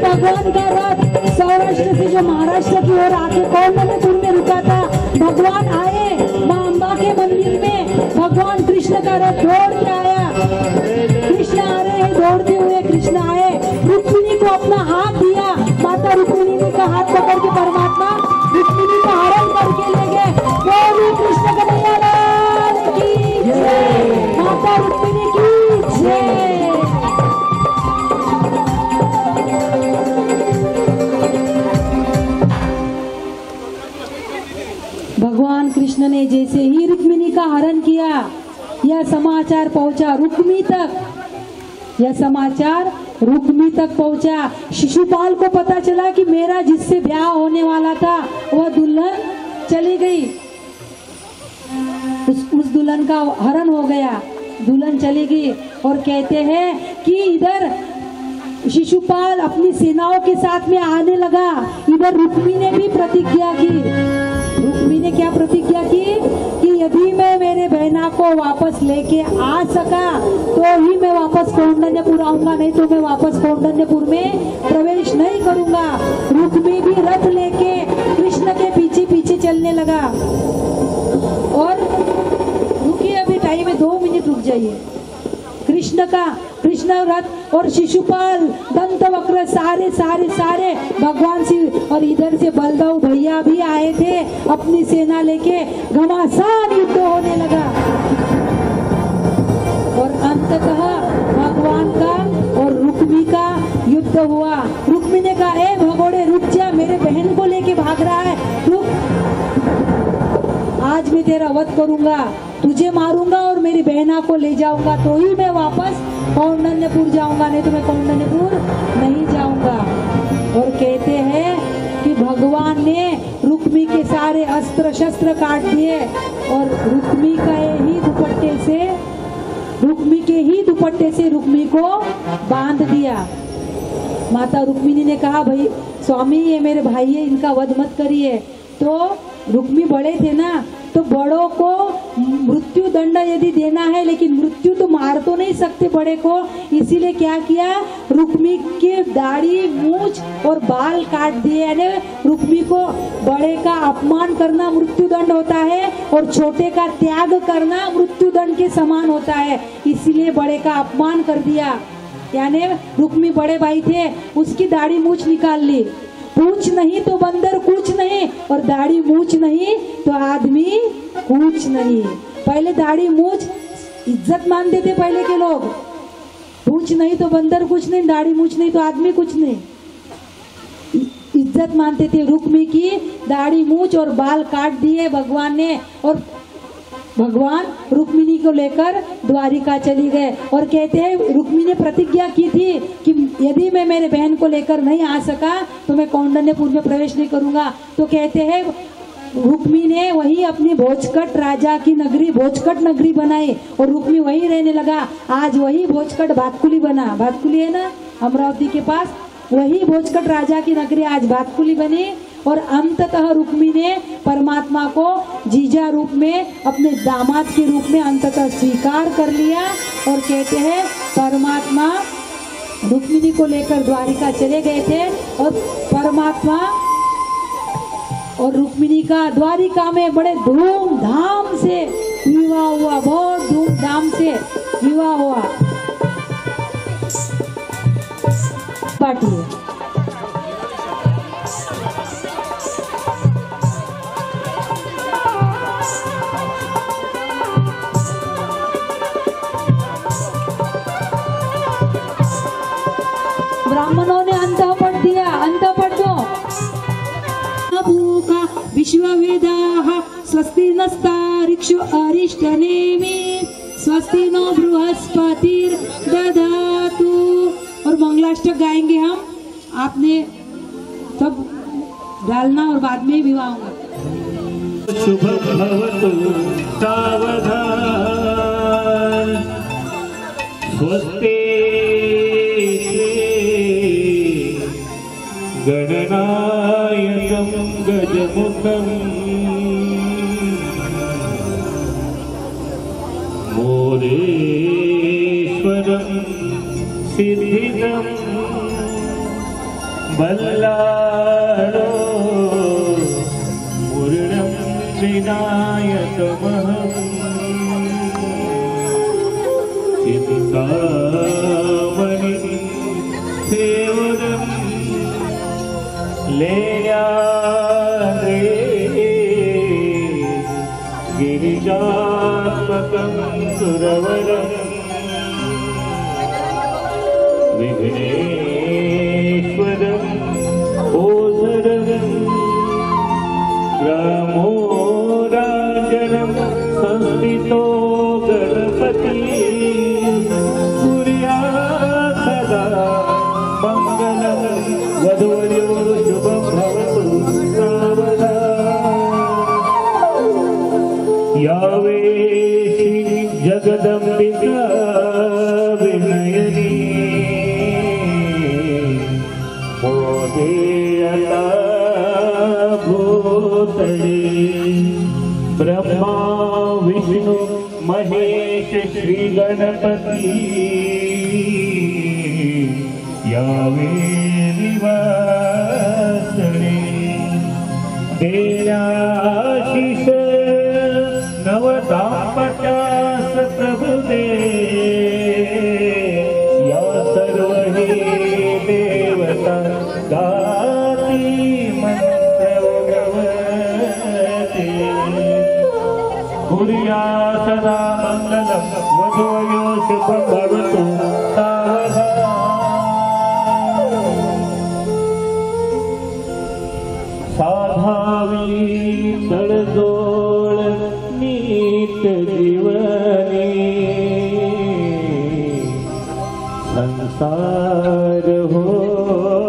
भगवान का रथ सौराष्ट्र से जो महाराष्ट्र की ओर आके कौन पुर में रथ दौड़ के आया, कृष्ण आ रहे हैं, दौड़ते हुए कृष्ण आए, रुक्मिणी को अपना हाथ दिया, माता रुक्मिणी ने का हाथ पकड़ के परमात्मा रुक्मिणी को हरण करके ले गए। बोलो कृष्ण कन्हैया लाल की जय, माता रुक्मिणी की जय। भगवान कृष्ण ने जैसे ही रुक्मिणी का हरण किया, यह समाचार पहुंचा रुक्मी तक, यह समाचार रुक्मी तक पहुंचा। शिशुपाल को पता चला कि मेरा जिससे ब्याह होने वाला था वह दुल्हन चली गई, उस दुल्हन का हरण हो गया, दुल्हन चली गई। और कहते हैं कि इधर शिशुपाल अपनी सेनाओं के साथ में आने लगा, इधर रुक्मी ने भी प्रतिज्ञा की। रुक्मी ने क्या प्रतिज्ञा की कि यदि मैं मेरे बहना को वापस लेके आ सका तो ही मैं वापस कौंडन्यपुर आऊंगा, नहीं तो मैं वापस कौंडन्यपुर में प्रवेश नहीं करूंगा। रुक्मी भी रथ लेके कृष्ण के पीछे पीछे चलने लगा। और रुकिए, अभी टाइम है, 2 मिनट रुक जाइए। कृष्ण रथ और शिशुपाल दंतवक्र सारे सारे सारे भगवान शिव, और इधर से बलदेव भैया भी आए थे अपनी सेना लेके, घमासान युद्ध होने लगा। और अंततः भगवान का और रुक्मी का युद्ध हुआ। रुक्मी ने कहा, ए भगोड़े रुक जा, मेरे बहन को लेके भाग रहा है, रुक, आज मैं तेरा वध करूंगा, तुझे मारूंगा और मेरी बहना को ले जाऊंगा, तो ही मैं वापस कौंडन्यपुर जाऊंगा, नहीं तो मैं कौंडन्यपुर नहीं जाऊंगा। और कहते हैं कि भगवान ने रुक्मी के सारे अस्त्र शस्त्र काट दिए और रुक्मी के ही दुपट्टे से रुक्मी को बांध दिया। माता रुक्मिणी ने कहा, भाई स्वामी ये मेरे भाई है, इनका वध मत करिए। तो रुक्मी बड़े थे ना, तो बड़ों को मृत्यु दंड यदि देना है, लेकिन मृत्यु तो मार तो नहीं सकते बड़े को, इसीलिए क्या किया, रुक्मी के दाढ़ी मूछ और बाल काट दिए। यानी रुक्मी को बड़े का अपमान करना मृत्यु दंड होता है और छोटे का त्याग करना मृत्यु दंड के समान होता है, इसीलिए बड़े का अपमान कर दिया। यानी रुक्मी बड़े भाई थे, उसकी दाढ़ी मूछ निकाल ली। पूछ नहीं तो बंदर कुछ नहीं, और दाढ़ी मूछ नहीं तो आदमी कुछ नहीं। पहले दाढ़ी मूछ इज्जत मानते थे पहले के लोग, पूछ नहीं तो बंदर कुछ नहीं, दाढ़ी मूछ नहीं तो आदमी कुछ नहीं, इज्जत मानते थे। रुक्मी की दाढ़ी मूछ और बाल काट दिए भगवान ने, और भगवान रुक्मिणी को लेकर द्वारिका चली गए। और कहते हैं रुक्मी ने प्रतिज्ञा की थी कि यदि मैं मेरे बहन को लेकर नहीं आ सका तो मैं कौंडन्यपुर में प्रवेश नहीं करूंगा। तो कहते हैं रुक्मी ने वही अपनी भोजकट राजा की नगरी भोजकट नगरी बनाई और रुक्मी वहीं रहने लगा। आज वही भोजकट भातकुली बना, भातकुली है ना अमरावती के पास, वही भोजकट राजा की नगरी आज भातकुली बनी। और अंततः रुक्मी ने परमात्मा को जीजा रूप में, अपने दामाद के रूप में अंततः स्वीकार कर लिया। और कहते हैं परमात्मा रुक्मिणी को लेकर द्वारिका चले गए थे और परमात्मा और रुक्मिणी का द्वारिका में बड़े धूमधाम से विवाह हुआ, बहुत धूमधाम से विवाह हुआ। पार्टी ब्राह्मणों ने अंत पढ़ दिया, अंत पढ़ दो। भूका विश्ववेदाः स्वस्ति नस्तारिक्षु अरिष्टनेमि स्वस्ति नो बृहस्पतिर्दधातु। और मंगलाष्टक गाएंगे हम, आपने सब डालना और बाद में विवाह होगा। शुभ भवतु सावधान स्वस्ति गणनायकं गजमुखं मोरेश्वरं सिद्धिदं बल्लाळो मूर्णं विनायकमहम् कामनि सेवनं लेयारे गिरिजात्मकं सुरवरं विघ्नेश्वरं ओसरं ग्रामोराजनं संस्थितो गणपति कुर्यात् सदा मङ्गलं वधूर्यो शुभं भवतु सावधानम्। यावे जगदम्बिका विनयनी मोदेयता भूतले ब्रह्मा विष्णु महेश श्री गणपति यावे निवासने देयाशीष नवदाम्पत्यास प्रभुदे या सर्व हि देवता गाति मंत्रवते कुर्यात् सदा मङ्गलं वधूयो शुभं भवतु साधावी तळजोळ नीत जीवने संसार होण्यासुखी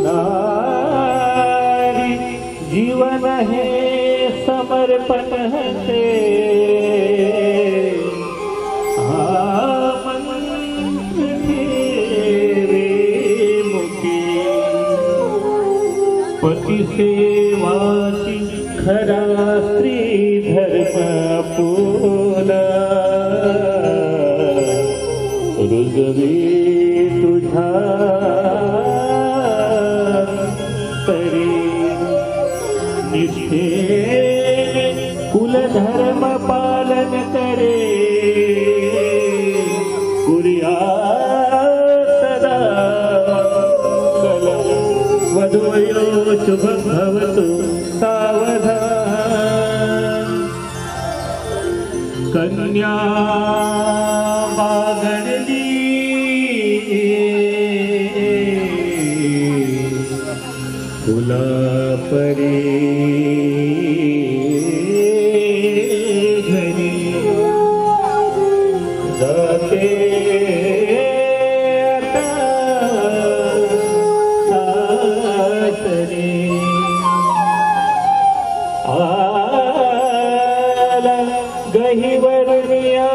नारी जीवन हे समर्पण है पति सेवाची खरा स्त्री धर्म पूर्ण रुजवे तुझा तरी निष्ठेने कुलधर्म पालन करे कुर्यात् सदा मंगलं वधूयो शुभं भवतु सावधान। कन्या मागणली फुलापरी घरी जाते गहिवरनिया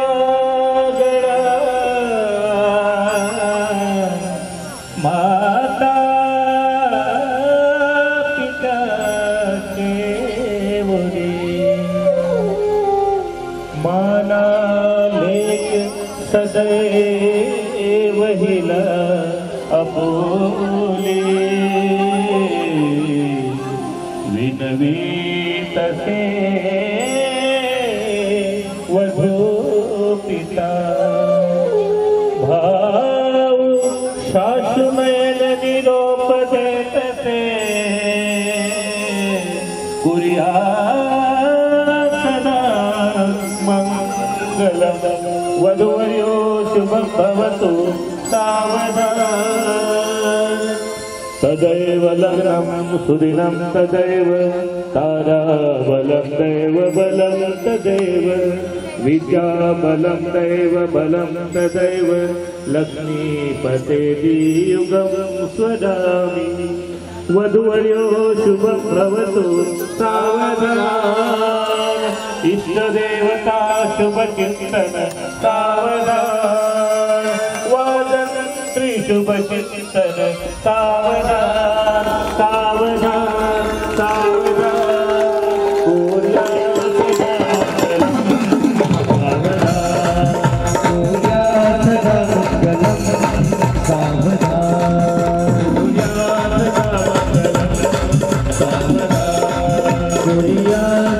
गणा माता पिता केवरे माना लेख सदैव हिला अबोले विनवी तसे वधू पिता भाव शाश्वमेल निरोप देते कुर्यात् सदा मंगलं वधूयो शुभं भवतु सावधान। तदैव लग्नं सुदिनं तदैव ताराबलं दैव बलं तदैव विद्याबलं दैव बलं तदैव लक्ष्मीपते युगं स्वदामि वधूवर्यो शुभं भवतु सावधान। इष्टदेवता शुभचिन्तन सावधान वादन्त्री शुभचिन्तन सावधान सावधान सावधान। सावधान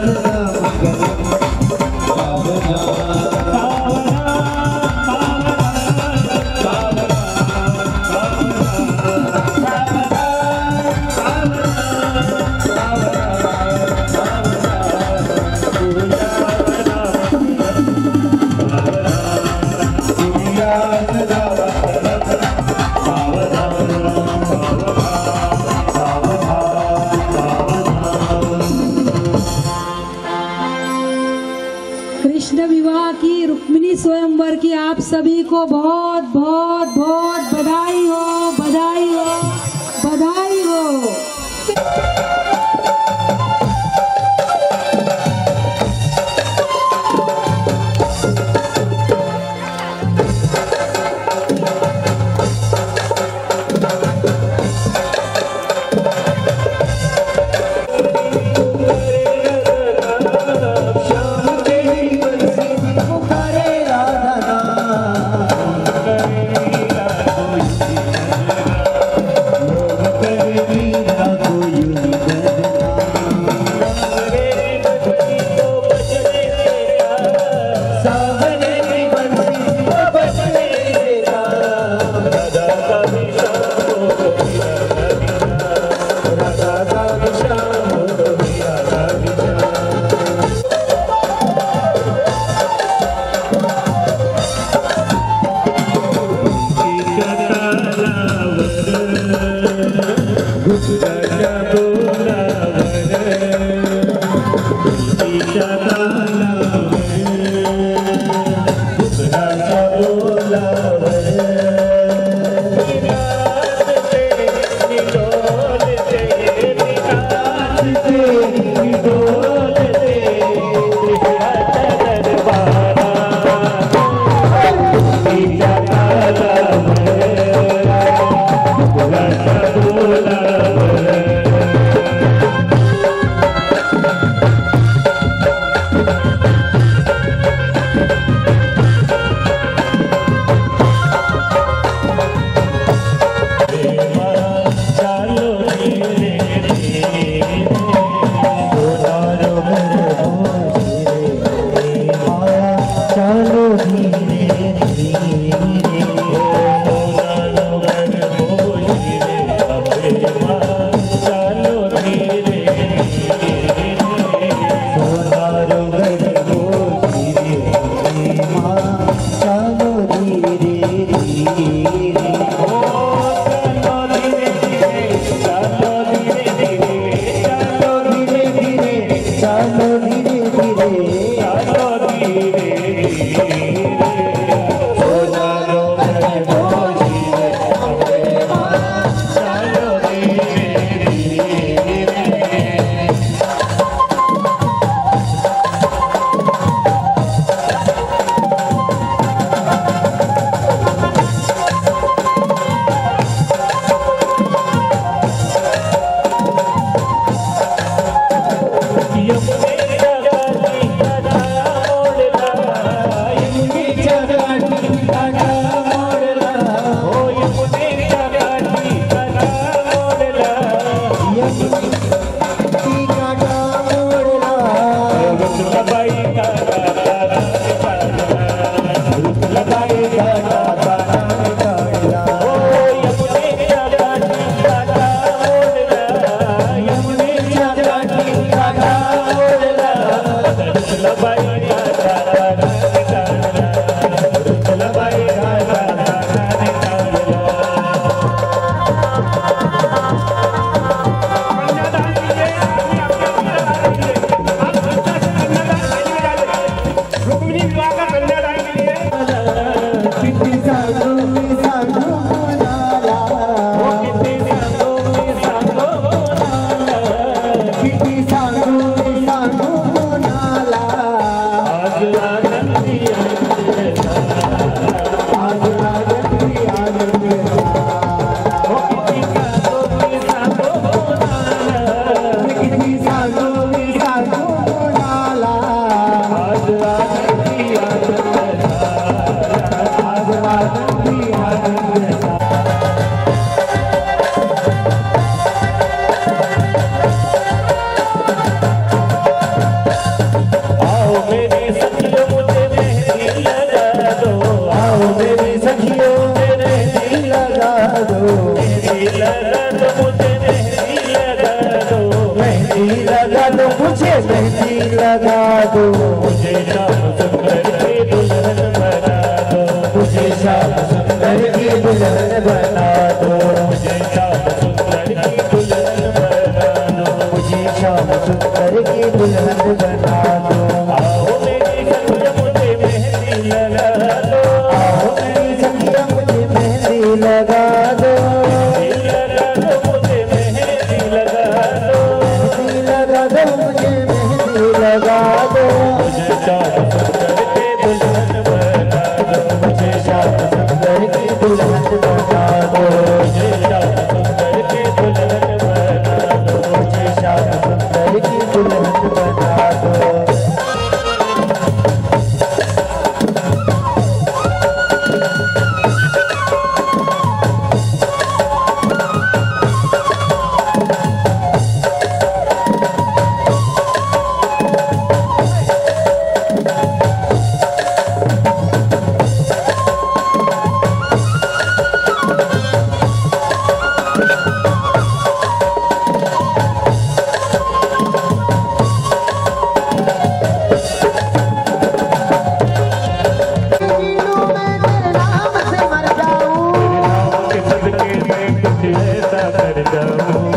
को बहुत बहुत बहुत बधाई हो, बधाई हो, बधाई हो। आओ मेरी कर जाऊं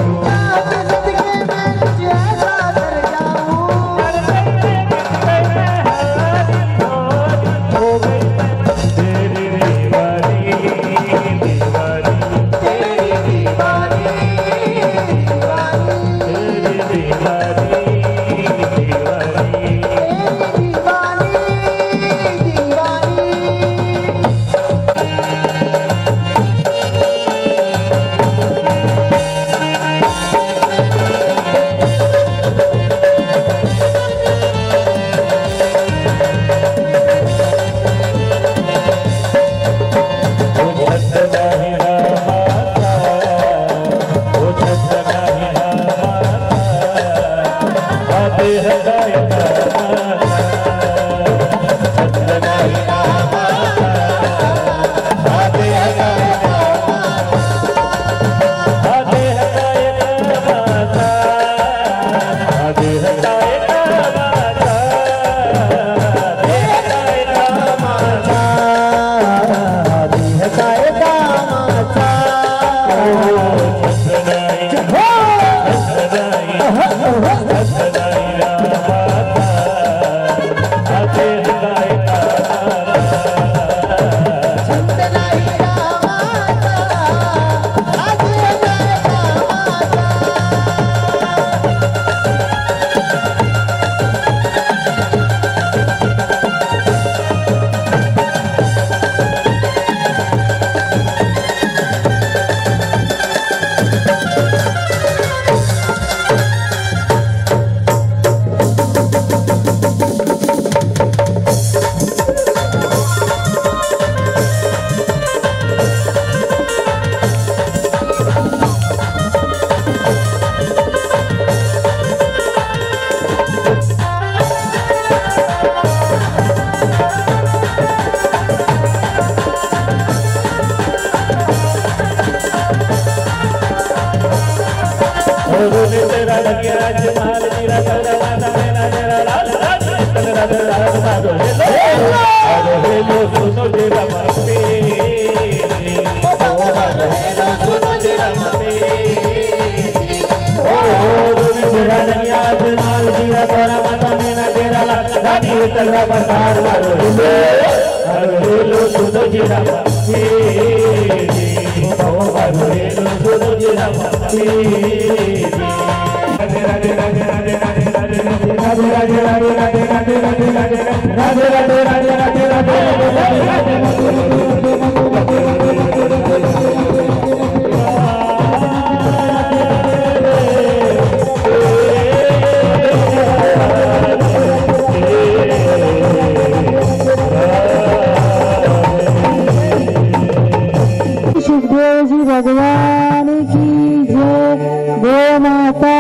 सुखदेव जी भगवान की जय, गौ माता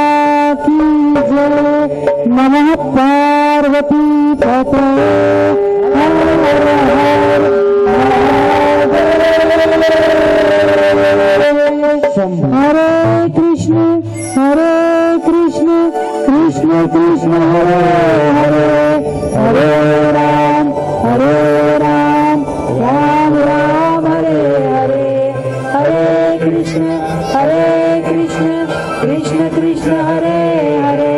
की जय, नमः पार्वती पते हर हर महादेव। हरे कृष्ण कृष्ण कृष्ण हरे हरे, हरे राम राम राम हरे हरे, हरे कृष्ण कृष्ण कृष्ण हरे हरे,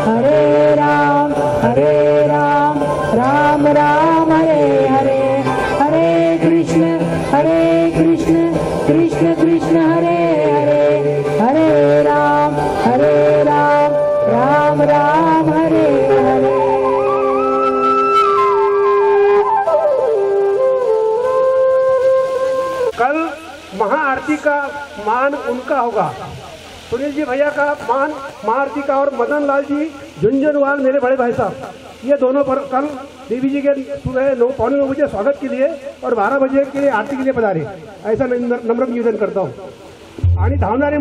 हरे राम राम राम हरे हरे, हरे कृष्ण कृष्ण कृष्ण हरे हरे, हरे राम राम राम हरे हरे। कल महाआरती का मान उनका होगा, सुनील जी भैया का मान महाआरती का, और मदन लाल जी झुंझुनवाल मेरे बड़े भाई साहब, ये दोनों पर कल देवी जी के सुबह 9:15 बजे स्वागत के लिए और 12 बजे के लिए आरती के लिए पधारे। ऐसा नम्र निवेदन करता हूँ। आणि धावणारे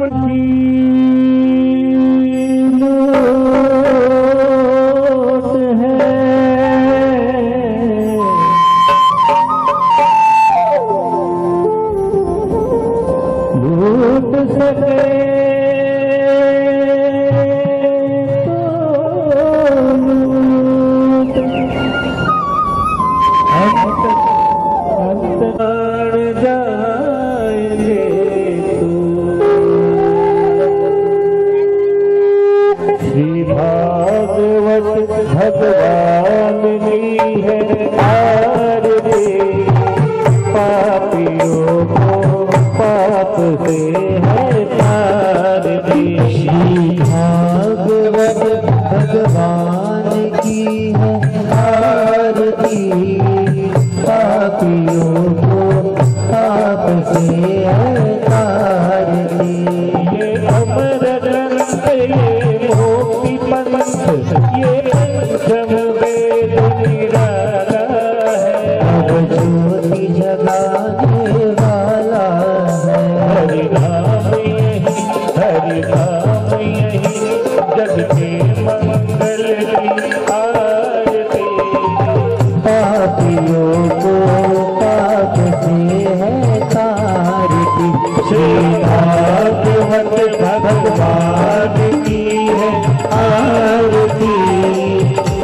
पावन भगवान की है आरती,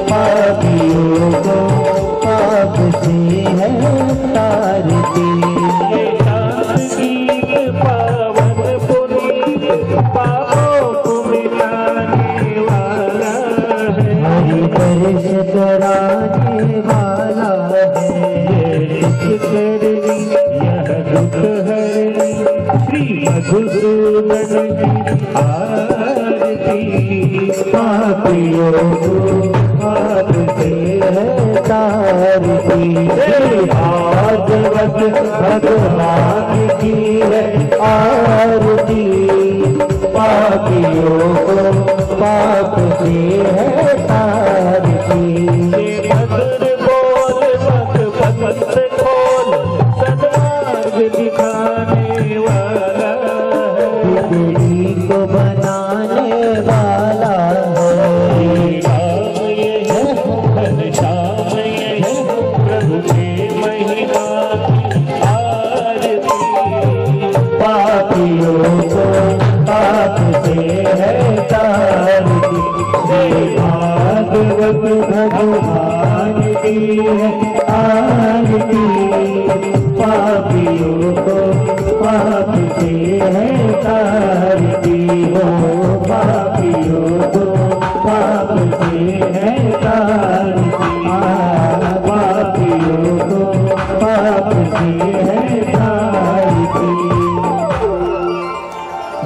पापियों को पाप से है तारती। पावन पुनीत पापों को मिटाने वाला है, हरि दर्श कराने वाला है। यह दुख हरनी श्री मधुसूदन की आरती, पापियों को पाप से है तारती। भागवत भगवान की है आरती, पापियों को पाप से है तारती। मधुर बोल भगवत खोल सन्मार्ग दिखाने वाला है, बिगड़ी को बनाने वाला है। प्रभु के महिमा आरती, पापियों को पाप से है तारती। भागवत भगवान की है आरती, पापियों को पाप से है तारती। हो पापियों को पाप से है तारती, पापियों को पाप से है तारती।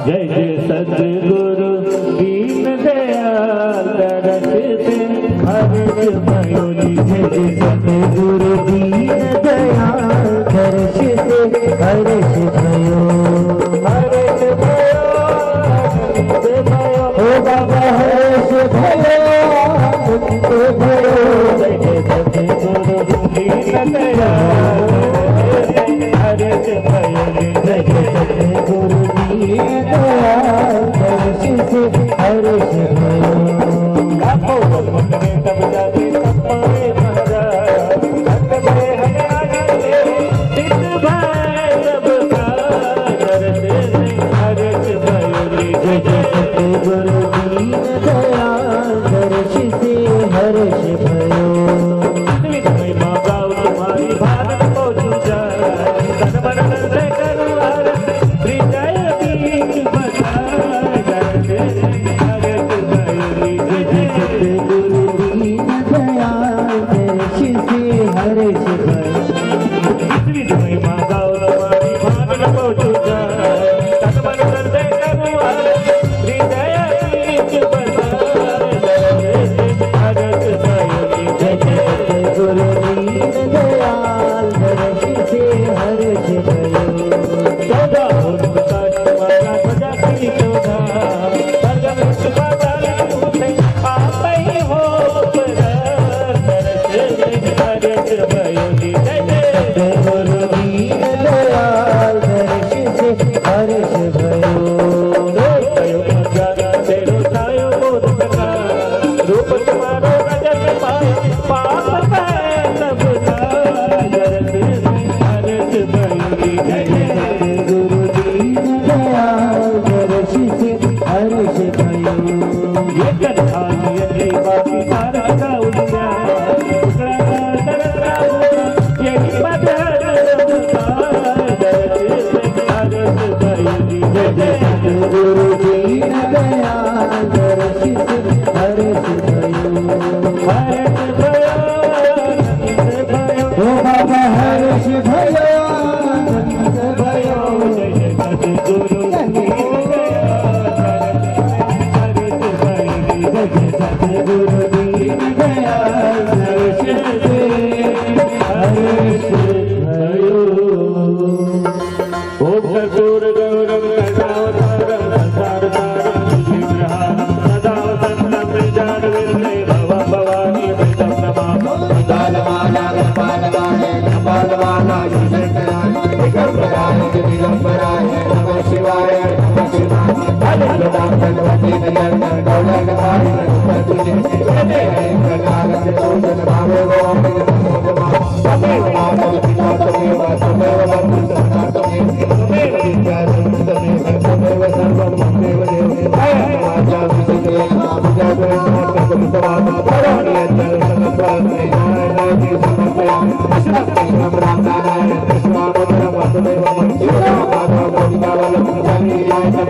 जय जय सद्गुरु दीन दयाल दरस से हर्ष भयो जय सतगुरु दीन दयाल दर्श से हर्ष भयो। हर्ष भयो ओ बाबा हर्ष भयो आनंद भयो। जय जय सद्गुरु दीन दयाल हर्ष भयो जय सतगुरु दीन दयाल दर्श से हर्ष भयो। लाखों भगवत ने तब जाके तपने महाराज, अंत में हमें आगे सिद्ध भाई सबका दर्श से हर्ष भयो। जय सतगुरु दीन दयाल दर्श से हर्ष भयो। महिमा गाओ तुम्हारी भारत को जूझा, तन मन से करवार हृदय बीच बसा दर्श से हर्ष भयो। सतगुरु दीन दयाल दर्श से हर्ष भयो। महिमा गाओ तुम्हारी भारत को जूझा, तन मन से करवार हृदय बीच बसा दर्श से हर्ष भयो। सतगुरु दीन दयाल दर्श से हर्ष भयो। चौदह उनका तुम्हारा ध्वजा की चौदह, स्वर्ग में पाताल में आप ही हो पधार, दर्श से हर्ष भयो। जय जय सतगुरु दीन दयाल दर्श से हर्ष भयो। भयो अज्ञाना तेरो छायो बोध सका, रूप तुम्हारो रजत पायो पाप पाए सबका, दर्श से हर्ष भयो। जय जय सतगुरु दीन दयाल दर्श से हर्ष भयो। ये कथा ये बाकी सारा का उल्टा, दूसरा दरसा यही बात है सबका, दर्श से हर्ष भयो। जय जय सतगुरु दीन दयाल दर्श से हर्ष भयो। हर्ष भयो आनंद भयो। ओ बाबा हर्ष भयो आनंद भयो। जय जय सद्गुरु दीन दयाल हर्ष भयो। जय सतगुरु दीन दयाल दर्श से हर्ष भयो। ओम कर्पूर गौरम करुणावतारम संसार सारम भुजगेन्द्रहारम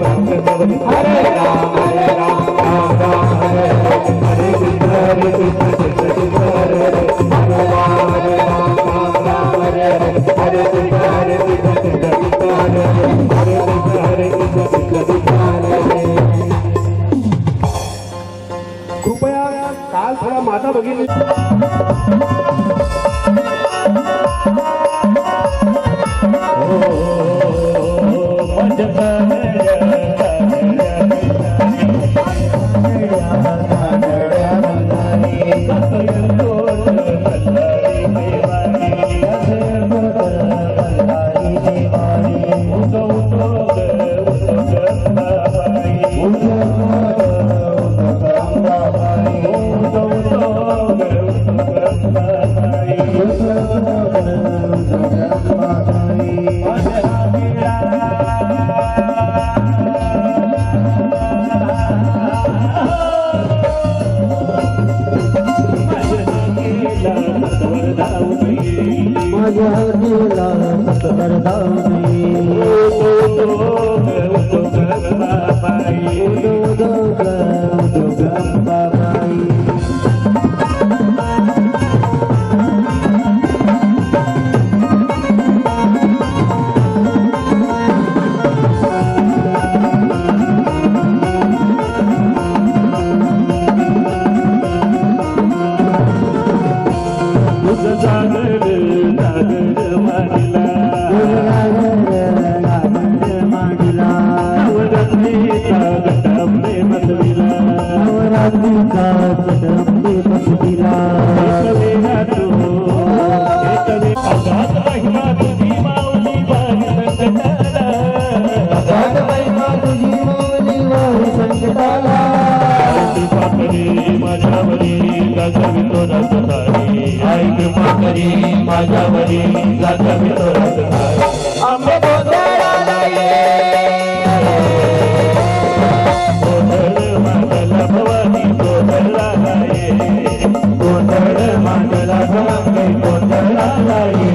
हरे राम राम राम हरे हरे हरे कृष्ण कृष्ण कृष्ण हरे हरे हरे राम हरे हरे कृष्ण हरे कृष्ण कृष्ण कृष्ण हरे हरे हरे कृष्ण कृष्ण कृष्ण हरे हरे। कृपया काल थोडा माझा बघितली माझ्यावरी जागवी तोरत आंबे गोंधळाला ये गोंधळ मांडला भवानी गोंधळाला ये गोंधळ मांडला भवानी गोंधळाला ये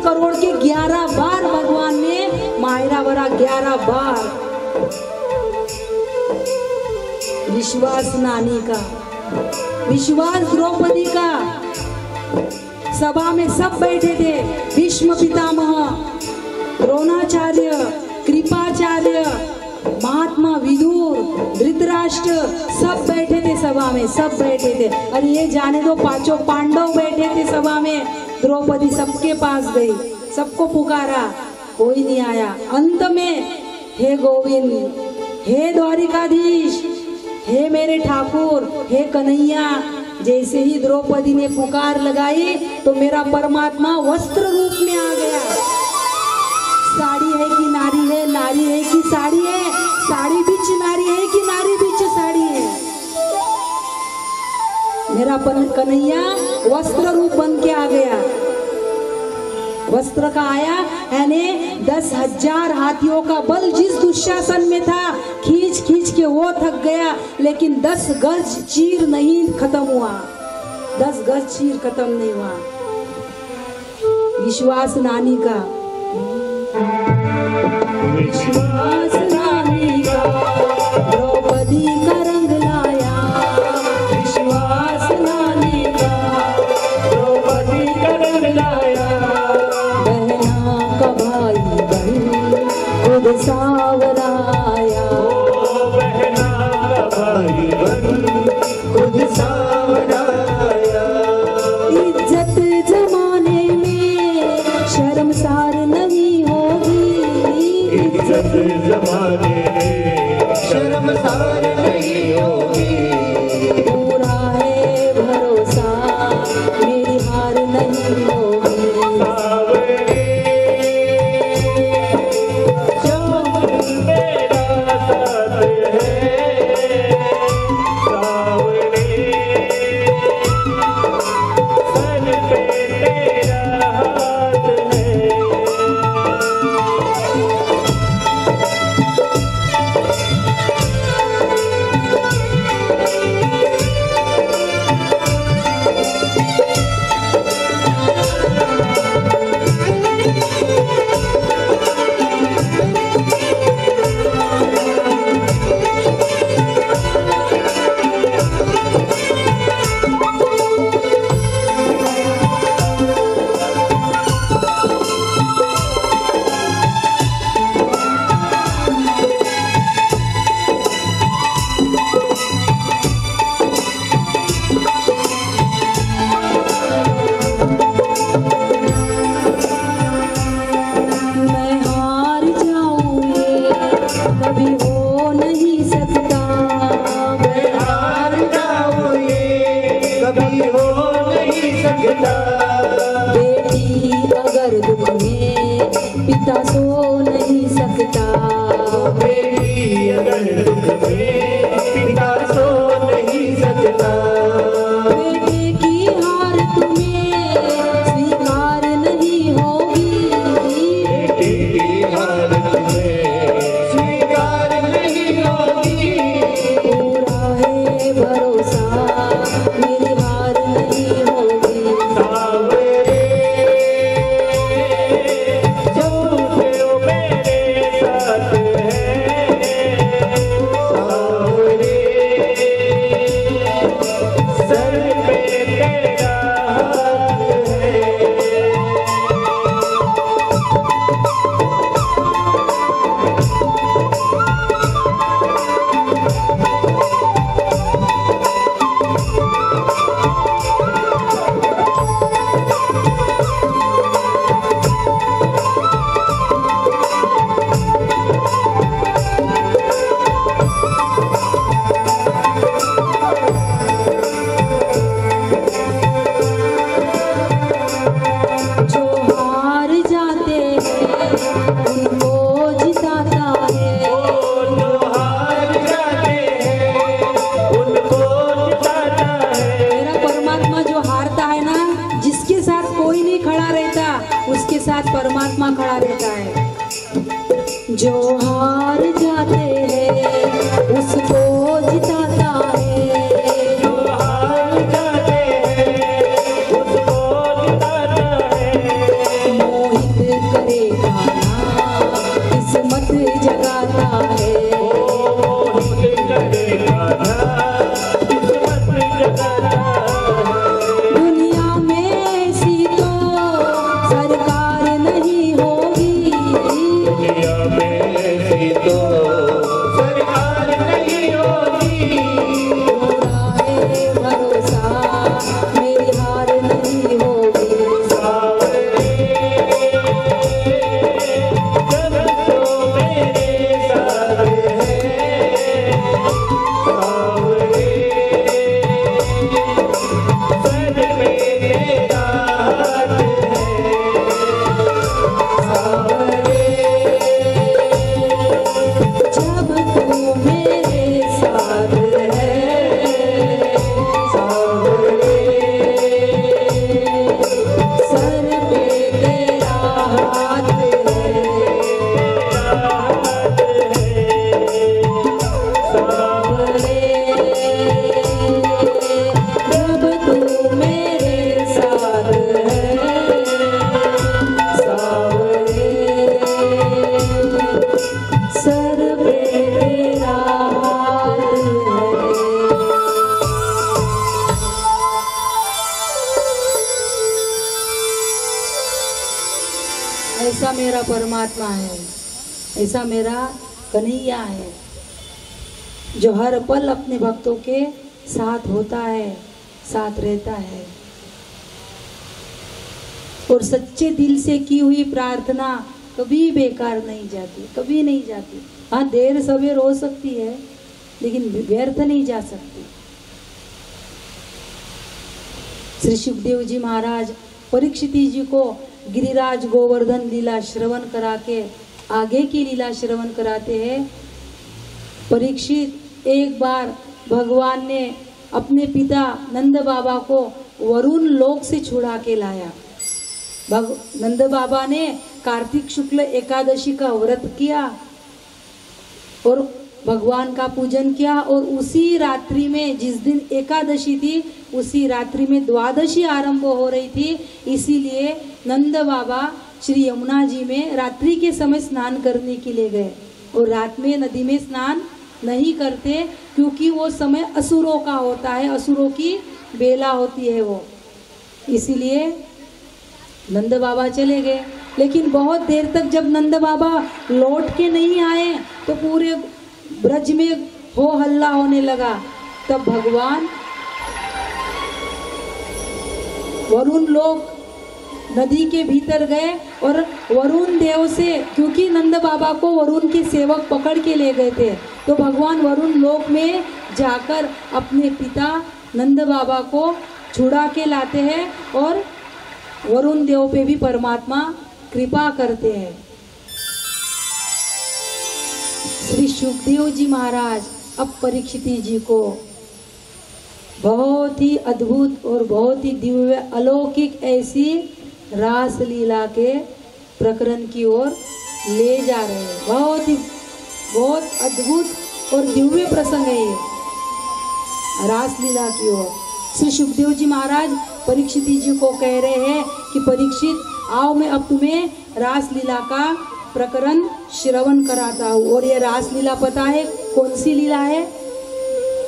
करोड़ के 11 बार भगवान ने मायरा भरा 11 बार। विश्वास नानी का, विश्वास द्रौपदी का, सभा में सब बैठे थे। भीष्म पितामह, द्रोणाचार्य, कृपाचार्य, महात्मा विदुर, धृतराष्ट्र सब बैठे थे सभा में, सब बैठे थे। और ये जाने दो पांचों पांडव बैठे थे सभा में। द्रौपदी सबके पास गई, सबको पुकारा, कोई नहीं आया। अंत में हे गोविंद, हे द्वारिकाधीश, हे मेरे ठाकुर, हे कन्हैया, जैसे ही द्रौपदी ने पुकार लगाई तो मेरा परमात्मा वस्त्र रूप में आ गया। साड़ी है कि नारी है, नारी है कि साड़ी है, साड़ी बीच नारी है कि नारी बीच साड़ी है। मेरा कन्हैया वस्त्र रूप बन के आ गया। वस्त्र का आया, यानी 10,000 हाथियों का बल जिस दुशासन में था, खींच खींच के वो थक गया, लेकिन 10 गज चीर नहीं खत्म हुआ, 10 गज चीर खत्म नहीं हुआ। विश्वास नानी का, विश्वास नानी का द्रौपदी का रंग लाया, विश्वास नानी का द्रौपदी का रंग लाया। बहना का भाई बहन खुद सावराया, बहना का भाई बहन खुद सावराया। इज्जत जमाने में शर्मसार नहीं होगी, इज्जत जमाने में शर्मसार नहीं होगी। पूरा है भरोसा मेरी हार नहीं होगी। सावरे जब मेरा साथ है, सावरे सर पे तेरा हाथ है। मैं हार जाऊं ये कभी हो नहीं सकता, मैं हार जाऊं ये कभी हो नहीं सकता। बेटी अगर दुख में पिता सो नहीं सकता, बेटी अगर दुख में पिता सो नहीं सकता। बेटे की हार तुम्हें स्वीकार नहीं होगी, तेरी हार तुम्हें स्वीकार नहीं होगी। पूरा है भरोसा मेरी हार नहीं होगी। सावरे जब तेरे मेरे साथ है, सावरे सर पे तेरा हाथ है। जो हार जाते हैं उनको जिताता है, जो हार जाते हैं उनको जिताता है। मेरा परमात्मा जो हारता है ना, जिसके साथ कोई नहीं खड़ा रहता उसके साथ परमात्मा खड़ा रहता है। जो हार जाते हैं उसको जिताता है, जो हार जाते हैं उसको जिताता है। मोहित करेगा ना किस्मत जगाता है। मोहित करेगा ना किस्मत जगाता है। दुनिया में ऐसी तो सरकार नहीं हो ऐसा मेरा परमात्मा है, ऐसा मेरा कन्हैया है, जो हर पल अपने भक्तों के साथ होता है, साथ रहता है। और सच्चे दिल से की हुई प्रार्थना कभी बेकार नहीं जाती, कभी नहीं जाती। हाँ, देर सवेर हो सकती है, लेकिन व्यर्थ नहीं जा सकती। श्री सुखदेव जी महाराज परीक्षित जी को गिरिराज गोवर्धन लीला श्रवण करा के आगे की लीला श्रवण कराते हैं। परीक्षित, एक बार भगवान ने अपने पिता नंद बाबा को वरुण लोक से छुड़ा के लाया। नंद बाबा ने कार्तिक शुक्ल एकादशी का व्रत किया और भगवान का पूजन किया, और उसी रात्रि में, जिस दिन एकादशी थी, उसी रात्रि में द्वादशी आरंभ हो रही थी। इसीलिए नंद बाबा श्री यमुना जी में रात्रि के समय स्नान करने के लिए गए, और रात में नदी में स्नान नहीं करते, क्योंकि वो समय असुरों का होता है, असुरों की बेला होती है वो। इसीलिए नंद बाबा चले गए। लेकिन बहुत देर तक जब नंद बाबा लौट के नहीं आए तो पूरे ब्रज में हो हल्ला होने लगा। तब भगवान वरुण लोक नदी के भीतर गए और वरुण देव से, क्योंकि नंद बाबा को वरुण के सेवक पकड़ के ले गए थे, तो भगवान वरुण लोक में जाकर अपने पिता नंद बाबा को छुड़ा के लाते हैं, और वरुण देव पे भी परमात्मा कृपा करते हैं। श्री सुखदेव जी महाराज अब परीक्षित जी को बहुत ही अद्भुत और बहुत ही दिव्य अलौकिक ऐसी रास लीला के प्रकरण की ओर ले जा रहे हैं। बहुत अद्भुत और दिव्य प्रसंग है ये रास लीला की ओर। श्री सुखदेव जी महाराज परीक्षित जी को कह रहे हैं कि परीक्षित, आओ मैं अब तुम्हें रास लीला का प्रकरण श्रवण कराता हूँ। और ये रास लीला पता है कौन सी लीला है?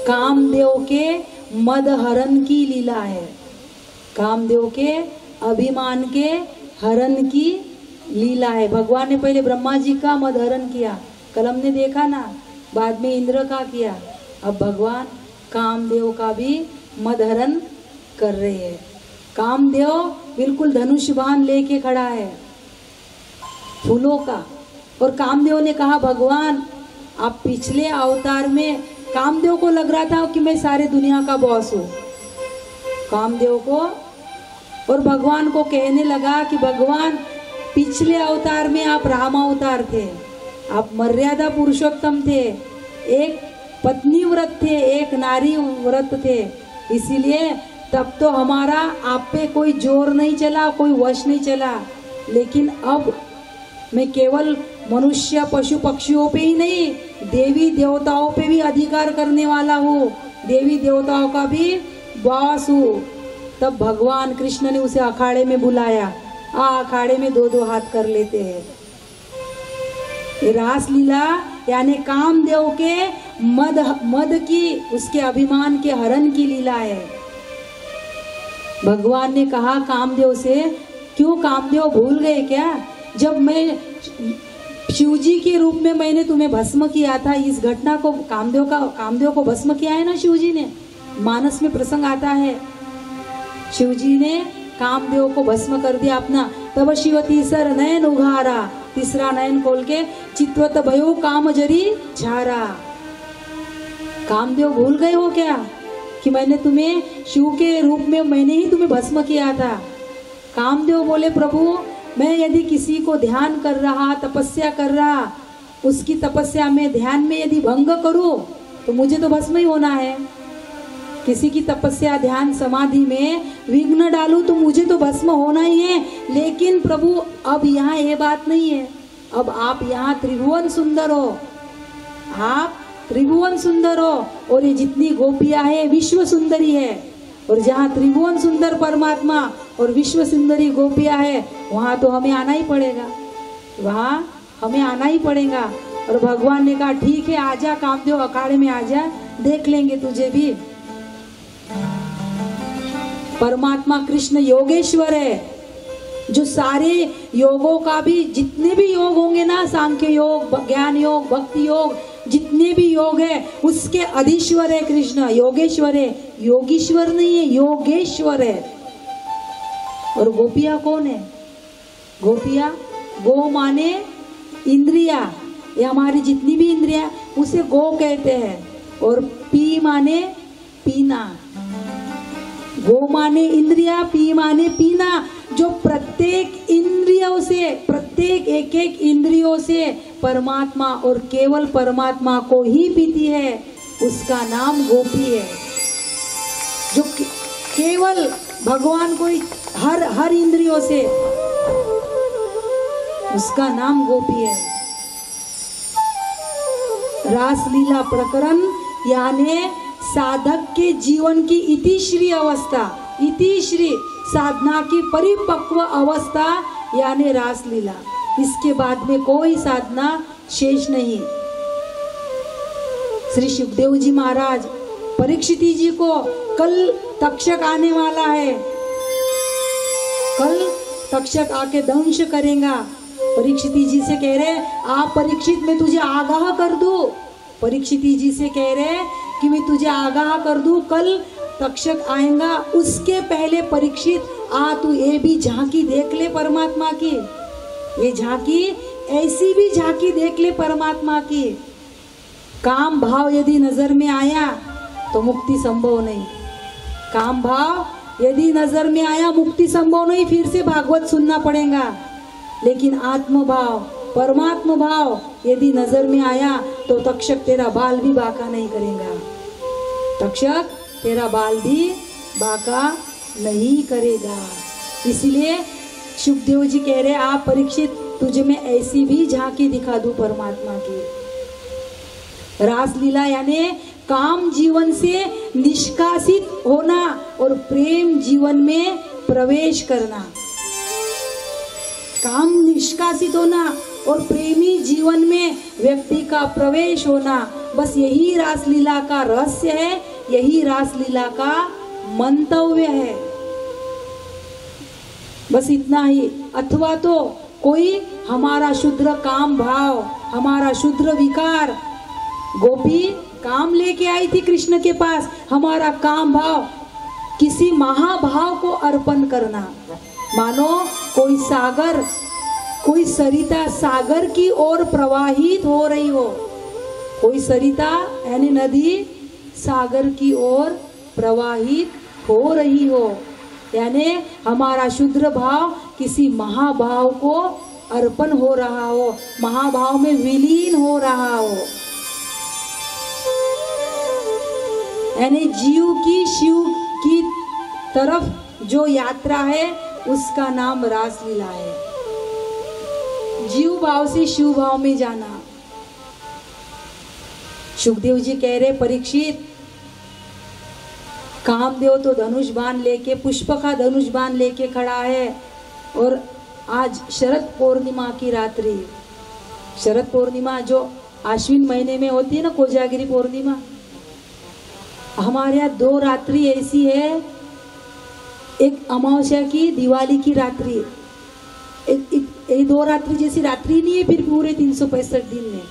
कामदेव के मदहरण की लीला है। कामदेव के अभिमान के हरण की लीला है। भगवान ने पहले ब्रह्मा जी का मदहरण किया, कलम ने देखा ना, बाद में इंद्र का किया, अब भगवान कामदेव का भी मदहरण कर रहे हैं। कामदेव बिल्कुल धनुष बाण लेके खड़ा है फूलों का, और कामदेव ने कहा, भगवान आप पिछले अवतार में, कामदेव को लग रहा था कि मैं सारे दुनिया का बॉस हूँ, कामदेव को, और भगवान को कहने लगा कि भगवान पिछले अवतार में आप राम अवतार थे, आप मर्यादा पुरुषोत्तम थे, एक पत्नी व्रत थे, एक नारी व्रत थे, इसीलिए तब तो हमारा आप पे कोई जोर नहीं चला, कोई वश नहीं चला। लेकिन अब मैं केवल मनुष्य पशु पक्षियों पे ही नहीं, देवी देवताओं पे भी अधिकार करने वाला हूँ, देवी देवताओं का भी बॉस हूँ। तब भगवान कृष्ण ने उसे अखाड़े में बुलाया। अखाड़े में दो दो हाथ कर लेते हैं। ये रास लीला यानी कामदेव के मद की, उसके अभिमान के हरण की लीला है। भगवान ने कहा कामदेव से, क्यों कामदेव भूल गए क्या? जब मैं शिवजी के रूप में मैंने तुम्हें भस्म किया था, इस घटना को कामदेव को भस्म किया है ना शिवजी ने, मानस में प्रसंग आता है, शिवजी ने कामदेव को भस्म कर दिया अपना। तब शिव तीसर नयन उघारा, तीसरा नयन खोल के चित्वत भयो काम जरी झारा। कामदेव भूल गए हो क्या कि मैंने तुम्हें शिव के रूप में मैंने ही तुम्हें भस्म किया था? कामदेव बोले, प्रभु मैं यदि किसी को ध्यान कर रहा, तपस्या कर रहा, उसकी तपस्या में ध्यान में यदि भंग करूं तो मुझे तो भस्म ही होना है। किसी की तपस्या ध्यान समाधि में विघ्न डालूं तो मुझे तो भस्म होना ही है। लेकिन प्रभु अब यहाँ ये बात नहीं है, अब आप यहाँ त्रिभुवन सुंदर हो, आप त्रिभुवन सुंदर हो, और ये जितनी गोपियां है विश्व सुंदरी है, और जहाँ त्रिभुवन सुंदर परमात्मा और विश्व सुंदरी गोपियां है वहाँ तो हमें आना ही पड़ेगा, वहाँ हमें आना ही पड़ेगा। और भगवान ने कहा ठीक है, आजा कामदेव, अखाड़े में आजा, देख लेंगे तुझे भी। परमात्मा कृष्ण योगेश्वर है, जो सारे योगों का भी जितने भी योग होंगे ना, सांख्य योग, ज्ञान योग, भक्ति योग, जितने भी योग है उसके अधीश्वर है कृष्ण, योगेश्वर है, योगीश्वर नहीं है, योगेश्वर है। और गोपिया कौन है? गोपिया, गो माने इंद्रिया, ये हमारी जितनी भी इंद्रिया उसे गो कहते हैं। और पी माने पीना, गो माने इंद्रिया, पी माने पीना। जो प्रत्येक इंद्रियों से, प्रत्येक एक एक इंद्रियों से परमात्मा और केवल परमात्मा को ही पीती है, उसका नाम गोपी है। जो केवल भगवान को हर इंद्रियों से, उसका नाम गोपी है। रासलीला प्रकरण यानी साधक के जीवन की इतिश्री अवस्था, इतिश्री साधना की परिपक्व अवस्था यानी रासलीला। इसके बाद में कोई साधना शेष नहीं। श्री सुखदेव जी महाराज परीक्षित जी को, कल तक्षक आने वाला है, कल तक्षक आके दंश करेगा। परीक्षित जी से कह रहे, आप परीक्षित मैं तुझे आगाह कर दूं। परीक्षित जी से कह रहे कि मैं तुझे आगाह कर दूं, कल तक्षक आएगा, उसके पहले परीक्षित आ तू ये भी झांकी देख ले परमात्मा की, ये झांकी, ऐसी भी झांकी देख ले परमात्मा की। काम भाव यदि नजर में आया तो मुक्ति संभव नहीं, काम भाव यदि नजर में आया मुक्ति संभव नहीं, फिर से भागवत सुनना पड़ेगा। लेकिन आत्म भाव, परमात्मा भाव यदि नजर में आया तो तक्षक तेरा बाल भी बाका नहीं करेगा, तक्षक तेरा बाल भी बाका नहीं करेगा। इसलिए सुखदेव जी कह रहे, आप परीक्षित तुझे मैं ऐसी भी झांकी दिखा दूं परमात्मा की। रासलीला यानी काम जीवन से निष्कासित होना और प्रेम जीवन में प्रवेश करना। काम निष्कासित होना और प्रेमी जीवन में व्यक्ति का प्रवेश होना, बस यही रासलीला का रहस्य है, यही रासलीला का मंतव्य है, बस इतना ही। अथवा तो कोई हमारा शुद्र काम भाव, हमारा शुद्र विकार, गोपी काम लेके आई थी कृष्ण के पास, हमारा काम भाव किसी महाभाव को अर्पण करना। मानो कोई सागर, कोई सरिता सागर की ओर प्रवाहित हो रही हो, कोई सरिता यानी नदी सागर की ओर प्रवाहित हो रही हो, यानी हमारा शुद्र भाव किसी महाभाव को अर्पण हो रहा हो, महाभाव में विलीन हो रहा हो। यानी जीव की शिव की तरफ जो यात्रा है उसका नाम रासलीला है। जीव भाव से शिव भाव में जाना। सुखदेव जी कह रहे, परीक्षित कामदेव तो धनुष बाण लेके, पुष्प का धनुष बाण लेके खड़ा है, और आज शरद पूर्णिमा की रात्रि, शरद पूर्णिमा जो आश्विन महीने में होती है ना, कोजागिरी पूर्णिमा, हमारे यहाँ 2 रात्रि ऐसी है, एक अमावस्या की, दिवाली की रात्रि, एक 2 रात्रि जैसी रात्रि नहीं है फिर पूरे 365 दिन में।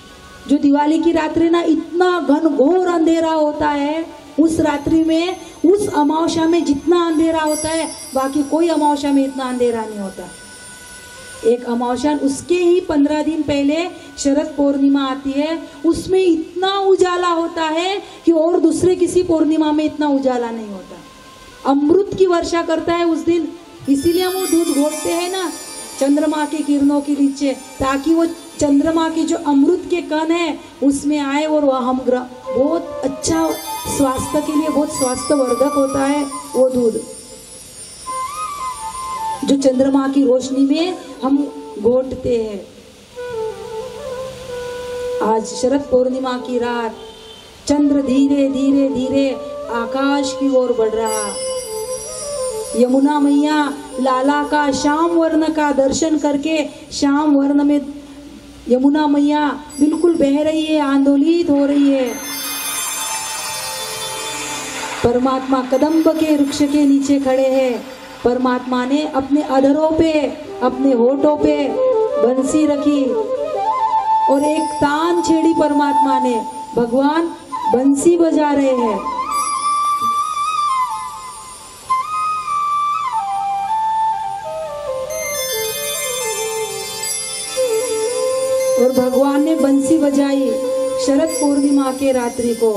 जो दिवाली की रात्रि ना, इतना घनघोर अंधेरा होता है उस रात्रि में, उस अमावस्या में जितना अंधेरा होता है बाकी कोई अमावस्या में इतना अंधेरा नहीं होता। एक अमावस्या, उसके ही 15 दिन पहले शरद पूर्णिमा आती है, उसमें इतना उजाला होता है कि और दूसरे किसी पूर्णिमा में इतना उजाला नहीं होता। अमृत की वर्षा करता है उस दिन, इसीलिए हम वो दूध घोटते हैं ना चंद्रमा की किरणों के नीचे, ताकि वो चंद्रमा के जो अमृत के कण है उसमें आए, और वह हम बहुत अच्छा, स्वास्थ्य के लिए बहुत स्वास्थ्यवर्धक होता है वो दूध, जो चंद्रमा की रोशनी में हम घोटते हैं। आज शरद पूर्णिमा की रात, चंद्र धीरे धीरे धीरे आकाश की ओर बढ़ रहा, यमुना मैया लाला का श्याम वर्ण का दर्शन करके, श्याम वर्ण में यमुना मैया बिल्कुल बह रही है, आंदोलित हो रही है। परमात्मा कदम्ब के वृक्ष के नीचे खड़े हैं, परमात्मा ने अपने अधरों पे, अपने होठों पे बंसी रखी और एक तान छेड़ी परमात्मा ने। भगवान बंसी बजा रहे हैं। और भगवान ने बंसी बजाई शरद पूर्णिमा के रात्रि को।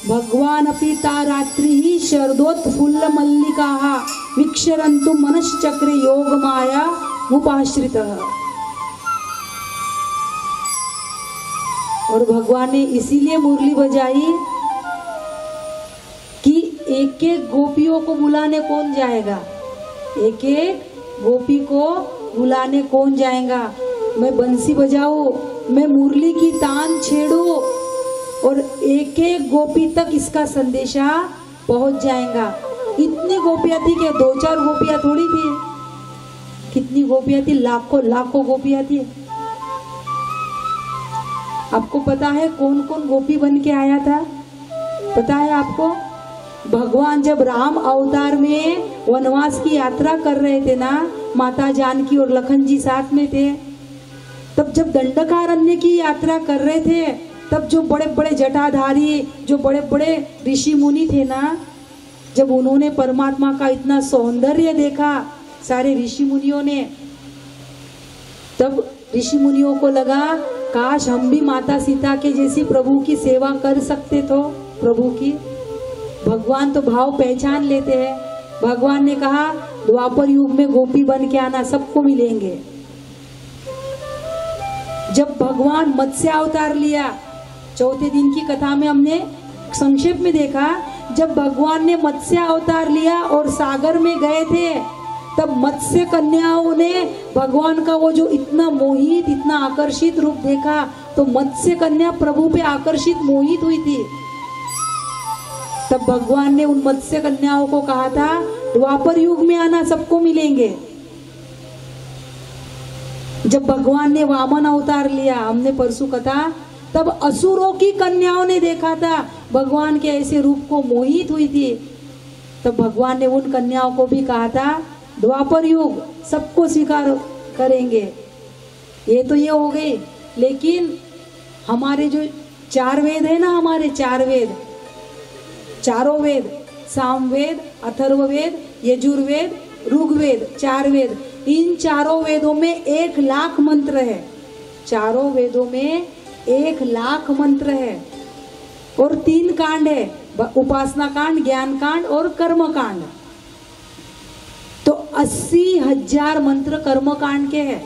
भगवान अपि ता रात्रि ही शरदोत्फुल्ल मल्लिका विक्षरन्तु मनश्चक्रे योग माया उपाश्रितः। और भगवान ने इसीलिए मुरली बजाई कि एक एक गोपियों को बुलाने कौन जाएगा, एक एक गोपी को बुलाने कौन जाएगा। मैं बंसी बजाऊं, मैं मुरली की तान छेड़ूं और एक एक गोपी तक इसका संदेशा पहुंच जाएगा। इतनी गोपियां थी कि 2-4 गोपियां थोड़ी थी, कितनी गोपियां थी, लाखों लाखों गोपियां थी। आपको पता है कौन कौन गोपी बन के आया था? पता है आपको? भगवान जब राम अवतार में वनवास की यात्रा कर रहे थे ना, माता जानकी और लखन जी साथ में थे, तब जब दंडकारण्य की यात्रा कर रहे थे, तब जो बड़े बड़े जटाधारी, जो बड़े बड़े ऋषि मुनि थे ना, जब उन्होंने परमात्मा का इतना सौंदर्य देखा सारे ऋषि मुनियों ने, तब ऋषि मुनियों को लगा काश हम भी माता सीता के जैसी प्रभु की सेवा कर सकते तो प्रभु की। भगवान तो भाव पहचान लेते हैं। भगवान ने कहा द्वापर युग में गोपी बन के आना, सबको मिलेंगे। जब भगवान मत्स्य अवतार लिया, चौथे दिन की कथा में हमने संक्षेप में देखा, जब भगवान ने मत्स्य अवतार लिया और सागर में गए थे, तब मत्स्य कन्याओं ने भगवान का वो जो इतना मोहित, इतना आकर्षित रूप देखा, तो मत्स्य कन्या प्रभु पे आकर्षित मोहित हुई थी। तब भगवान ने उन मत्स्य कन्याओं को कहा था द्वापर युग में आना, सबको मिलेंगे। जब भगवान ने वामन अवतार लिया, हमने परसों कथा, तब असुरों की कन्याओं ने देखा था भगवान के ऐसे रूप को, मोहित हुई थी। तब भगवान ने उन कन्याओं को भी कहा था द्वापर युग सबको स्वीकार करेंगे। ये तो ये हो गई, लेकिन हमारे जो 4 वेद है ना, हमारे 4 वेद, चारों वेद, सामवेद, अथर्ववेद, यजुर्वेद, ऋग्वेद, 4 वेद, इन चारों वेदों में 1 लाख मंत्र है। चारों वेदों में 1 लाख मंत्र है और 3 कांड है, उपासना कांड, ज्ञान कांड और कर्म कांड। तो 80,000 मंत्र कर्म कांड के हैं।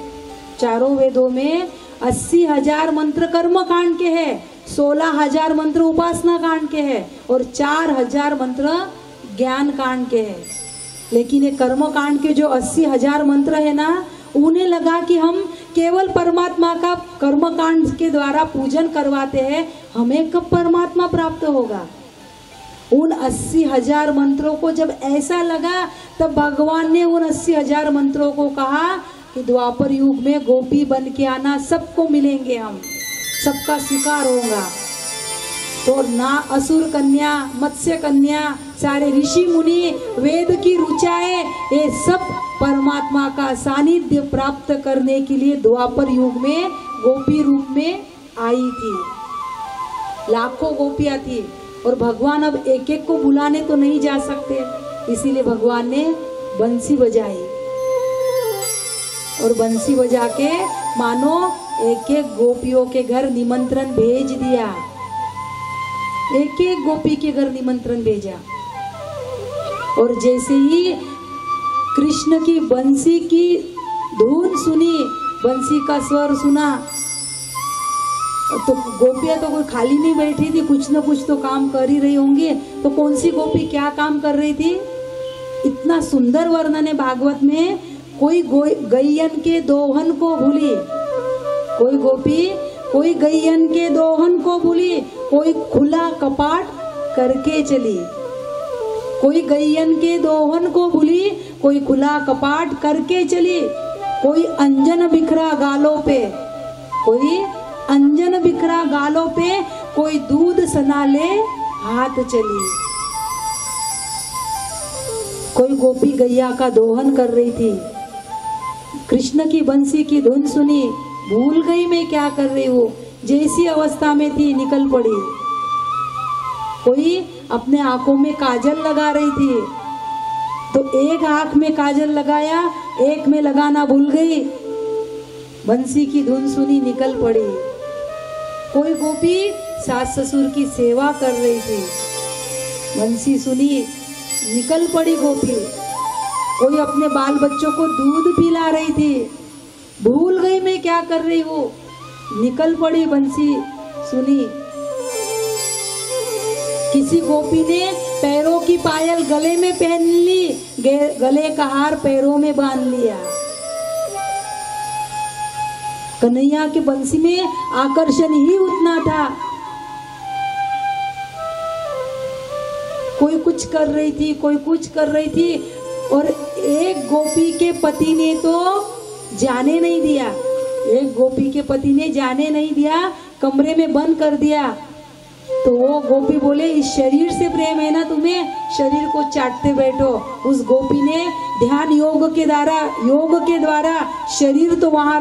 चारों वेदों में 80,000 मंत्र कर्म कांड के हैं, 16,000 मंत्र उपासना कांड के हैं और 4,000 मंत्र ज्ञान कांड के हैं। लेकिन ये कर्म कांड के जो 80,000 मंत्र है ना, उन्हें लगा कि हम केवल परमात्मा का कर्म कांड के द्वारा पूजन करवाते हैं, हमें कब परमात्मा प्राप्त होगा। उन 80,000 मंत्रों को जब ऐसा लगा, तब भगवान ने उन 80,000 मंत्रों को कहा कि द्वापर युग में गोपी बन के आना, सबको मिलेंगे, हम सबका स्वीकार होगा। तो ना असुर कन्या, मत्स्य कन्या, सारे ऋषि मुनि, वेद की ऋचाएं, ये सब परमात्मा का सानिध्य प्राप्त करने के लिए द्वापर युग में गोपी रूप में आई थी। लाखों गोपियां थी और भगवान अब एक एक को बुलाने तो नहीं जा सकते, इसीलिए भगवान ने बंसी बजाई और बंसी बजा के मानो एक एक गोपियों के घर निमंत्रण भेज दिया। एक एक गोपी के घर निमंत्रण भेजा और जैसे ही कृष्ण की बंसी की धुन सुनी, बंसी का स्वर सुना, तो गोपियां तो कोई खाली नहीं बैठी थी, कुछ न कुछ तो काम कर ही रही होंगी। तो कौन सी गोपी क्या काम कर रही थी? इतना सुंदर वर्णन है भागवत में। कोई गैयन के दोहन को भूली, कोई गोपी कोई गैयन के दोहन को भूली, कोई खुला कपाट करके चली। कोई गैयन के दोहन को भूली, कोई खुला कपाट करके चली। कोई अंजन बिखरा गालों पे, कोई अंजन बिखरा गालों पे, कोई दूध सनाले हाथ चली। कोई गोपी गैया का दोहन कर रही थी। कृष्ण की बंसी की धुन सुनी, भूल गई मैं क्या कर रही हूँ, जैसी अवस्था में थी निकल पड़ी। कोई अपने आंखों में काजल लगा रही थी, तो एक आंख में काजल लगाया, एक में लगाना भूल गई, बंसी की धुन सुनी निकल पड़ी। कोई गोपी सास ससुर की सेवा कर रही थी, बंसी सुनी निकल पड़ी गोपी। कोई अपने बाल बच्चों को दूध पिला रही थी, भूल गई मैं क्या कर रही हूँ, निकल पड़ी, बंसी सुनी। किसी गोपी ने पैरों की पायल गले में पहन ली, गले का हार पैरों में बांध लिया। कन्हैया की बंसी में आकर्षण ही उतना था। कोई कुछ कर रही थी, कोई कुछ कर रही थी, और एक गोपी के पति ने तो जाने नहीं दिया, एक गोपी के पति ने जाने नहीं दिया, कमरे में बंद कर दिया। तो वो गोपी बोले, इस शरीर से प्रेम है ना तुम्हें, शरीर को चाटते बैठो। उस गोपी ने ध्यान योग के द्वारा शरीर तो वहां